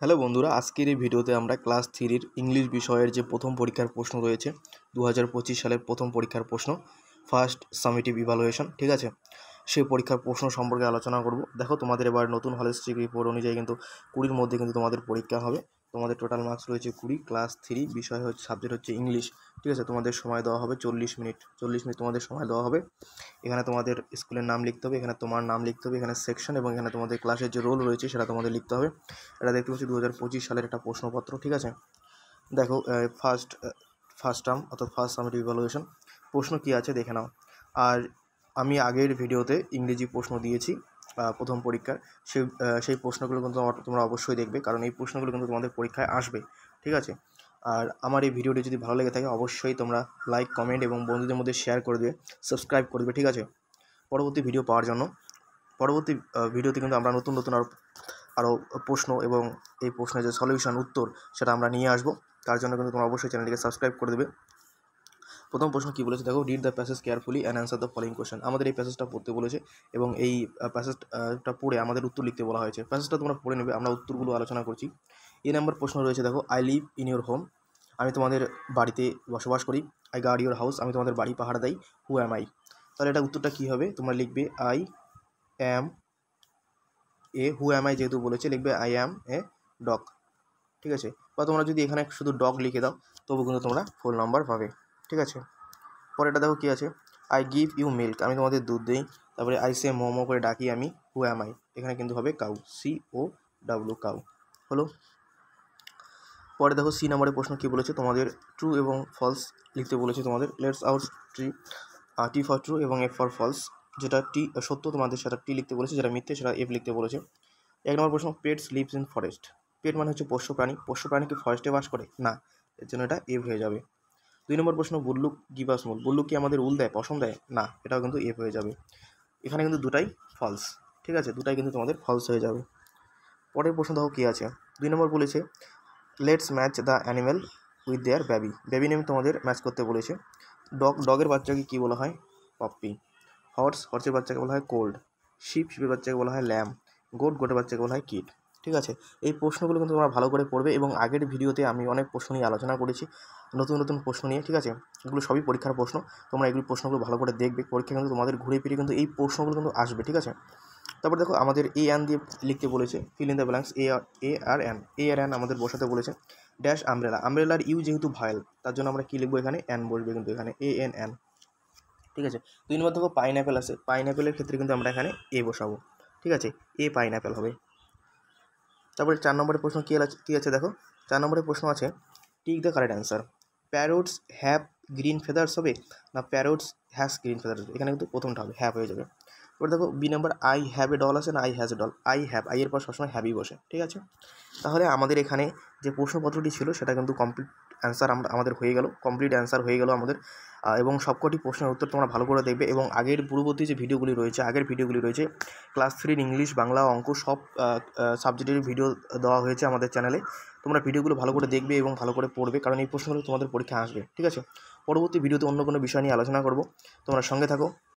Hello বন্ধুরা, আজকের এই ভিডিওতে আমরা ক্লাস 3-র ইংলিশ বিষয়ের যে প্রথম পরীক্ষার প্রশ্ন রয়েছে 2025 সালের প্রথম পরীক্ষার প্রশ্ন ফার্স্ট সামেটিভ ইভালুয়েশন, ঠিক আছে, সেই পরীক্ষার প্রশ্ন সম্পর্কে আলোচনা করব। দেখো, তোমাদের এবার নতুন হলিস্টিক রিপোর্ট অনুযায়ী কিন্তু 20-র মধ্যে কিন্তু তোমাদের পরীক্ষা হবে। তোমাদের টোটাল মার্কস রয়েছে 20। ক্লাস 3 বিষয় হচ্ছে, সাবজেক্ট হচ্ছে ইংলিশ, ঠিক আছে। তোমাদের সময় দেওয়া হবে 40 মিনিট তোমাদের সময় দেওয়া হবে। এখানে তোমাদের স্কুলের নাম লিখতে হবে, এখানে তোমার নাম লিখতে হবে, এখানে সেকশন এবং এখানে তোমাদের ক্লাসের যে রোল রয়েছে সেটা তোমাদের লিখতে হবে। এটা দেখতে পাচ্ছি 2025 সালের একটা প্রশ্নপত্র, ঠিক আছে। দেখো, ফার্স্ট টার্ম অর্থাৎ ফার্স্ট সামেটিভ ইভালুয়েশন প্রশ্ন কী আছে দেখে নাও। আর আমি আগের ভিডিওতে ইংরেজি প্রশ্ন দিয়েছি প্রথম পরীক্ষার, সেই প্রশ্নগুলো কিন্তু তোমরা অবশ্যই দেখবে, কারণ এই প্রশ্নগুলো কিন্তু তোমাদের পরীক্ষায় আসবে, ঠিক আছে। আর আমার এই ভিডিওটি যদি ভালো লেগে থাকে অবশ্যই তোমরা লাইক, কমেন্ট এবং বন্ধুদের মধ্যে শেয়ার করে দেবে, সাবস্ক্রাইব করে দেবে, ঠিক আছে, পরবর্তী ভিডিও পাওয়ার জন্য। পরবর্তী ভিডিওতে কিন্তু আমরা নতুন আরও প্রশ্ন এবং এই প্রশ্নের যে সলিউশন উত্তর সেটা আমরা নিয়ে আসবো। তার জন্য কিন্তু তোমরা অবশ্যই চ্যানেলটিকে সাবস্ক্রাইব করে দেবে। প্রথম প্রশ্ন কী বলেছে দেখো, read the passage carefully and answer the following question. আমাদের এই প্যাসেজটা পড়তে বলেছে এবং এই প্যাসেজটা পড়ে আমাদের উত্তর লিখতে বলা হয়েছে। প্যাসেজটা তোমরা পড়ে নেবে, আমরা উত্তরগুলো আলোচনা করছি। এই নাম্বার প্রশ্ন রয়েছে দেখো, I live in your home. আমি তোমাদের বাড়িতে বসবাস করি। I guard your house. আমি তোমাদের বাড়ি পাহারা দেই। Who am I. তাহলে এটা উত্তরটা কী হবে, তোমরা লিখবে I am who am I, যেহেতু বলেছে লিখবে আই অ্যাম এ ডগ, ঠিক আছে। বা তোমরা যদি এখানে শুধু ডগ লিখে দাও তবু কিন্তু তোমরা ফুল নাম্বার পাবে, ঠিক আছে। পরেরটা দেখো কী আছে, আই গিভ ইউ মিল্ক। আমি তোমাদের দুধ দিই। তারপরে আই সে মোমো করে ডাকি আমি। হু অ্যাম আই, এখানে কিন্তু হবে কাউ, COW, কাউ হলো। পরে দেখো সি নাম্বারের প্রশ্ন কী বলেছে, তোমাদের ট্রু এবং ফলস লিখতে বলেছে। তোমাদের let's out T for true এবং এফ ফর ফলস। যেটা টি সত্য তোমাদের সেটা টি লিখতে বলেছে, যেটা মিথ্যে সেটা এফ লিখতে বলেছে। এক নম্বর প্রশ্ন, পেটস লিভস ইন ফরেস্ট। পেট মানে হচ্ছে পোষ্য প্রাণী। পোষ্য প্রাণী কি ফরেস্টে বাস করে? না, এর জন্য এটা এফ হয়ে যাবে। 2 নম্বর প্রশ্ন, বুল্লুক গিভ আস মূল। বুল্লুক কি আমাদের উল দেয়, পশম দেয়? না, এটাও কিন্তু এফ হয়ে যাবে। এখানে কিন্তু দুটাই ফলস, ঠিক আছে, দুটাই কিন্তু তোমাদের ফলস হয়ে যাবে। পরের প্রশ্ন দেখো কী আছে, 2 নম্বর বলেছে let's match the animal with their baby. Baby name তোমাদের ম্যাচ করতে বলেছে। ডগের বাচ্চাকে কী বলা হয়? পপ্পি। হর্সের বাচ্চাকে বলা হয় কোল্ড। শিপের বাচ্চাকে বলা হয় ল্যাম। গোটের বাচ্চাকে বলা হয় কিড, ঠিক আছে। এই প্রশ্নগুলো কিন্তু তোমরা ভালো করে পড়বে এবং আগের ভিডিওতে আমি অনেক প্রশ্ন নিয়ে আলোচনা করেছি, নতুন প্রশ্ন নিয়ে, ঠিক আছে। এগুলো সবই পরীক্ষার প্রশ্ন, তোমরা এগুলো প্রশ্নগুলো ভালো করে দেখবে। পরীক্ষা কিন্তু তোমাদের ঘুরে ফিরে কিন্তু এই প্রশ্নগুলো কিন্তু আসবে, ঠিক আছে। তারপর দেখো, আমাদের এ অ্যান দিয়ে লিখতে বলেছে, fill in the blanks. A আর অ্যান আমাদের বসাতে বলেছে। Dash umbrella. আমব্রেলার ইউ যেহেতু ভায়েল, তার জন্য আমরা কী লিখবো, এখানে অ্যান বসবে কিন্তু এখানে ANN, ঠিক আছে। 2 নম্বর দেখো পাইনঅ্যাপেল আছে। পাইনঅ্যাপেলের ক্ষেত্রে কিন্তু আমরা এখানে এ বসাবো, ঠিক আছে, এ পাইনঅ্যাপেল হবে। তারপরে 4 নম্বরের প্রশ্ন কী আছে দেখো, 4 নম্বরের প্রশ্ন আছে tick the correct answer. Parrot's have green feathers হবে না প্যারোটস হ্যাজ গ্রিন ফেদার্স হবে? এখানে কিন্তু প্রথমটা হবে, হ্যাভ হয়ে যাবে। এবার দেখো B number, I have a doll আছে না I has a doll? I have, I এর পর সবসময় হ্যাভই বসে, ঠিক আছে। তাহলে আমাদের এখানে যে প্রশ্নপত্রটি ছিল সেটা কিন্তু কমপ্লিট অ্যান্সার আমাদের হয়ে গেল, কমপ্লিট অ্যান্সার হয়ে গেল আমাদের। এবং সবকটি প্রশ্নের উত্তর তোমরা ভালো করে দেখবে এবং আগের পূর্ববর্তী যে ভিডিওগুলি রয়েছে ক্লাস 3 ইংলিশ, বাংলা, অঙ্ক সব সাবজেক্টের ভিডিও দেওয়া হয়েছে আমাদের চ্যানেলে। তোমরা ভিডিওগুলো ভালো করে দেখবে এবং ভালো করে পড়বে, কারণ এই প্রশ্নগুলো তোমাদের পরীক্ষা আসবে, ঠিক আছে। পরবর্তী ভিডিওতে অন্য কোনো বিষয় নিয়ে আলোচনা করব, তোমরা সঙ্গে থাকো।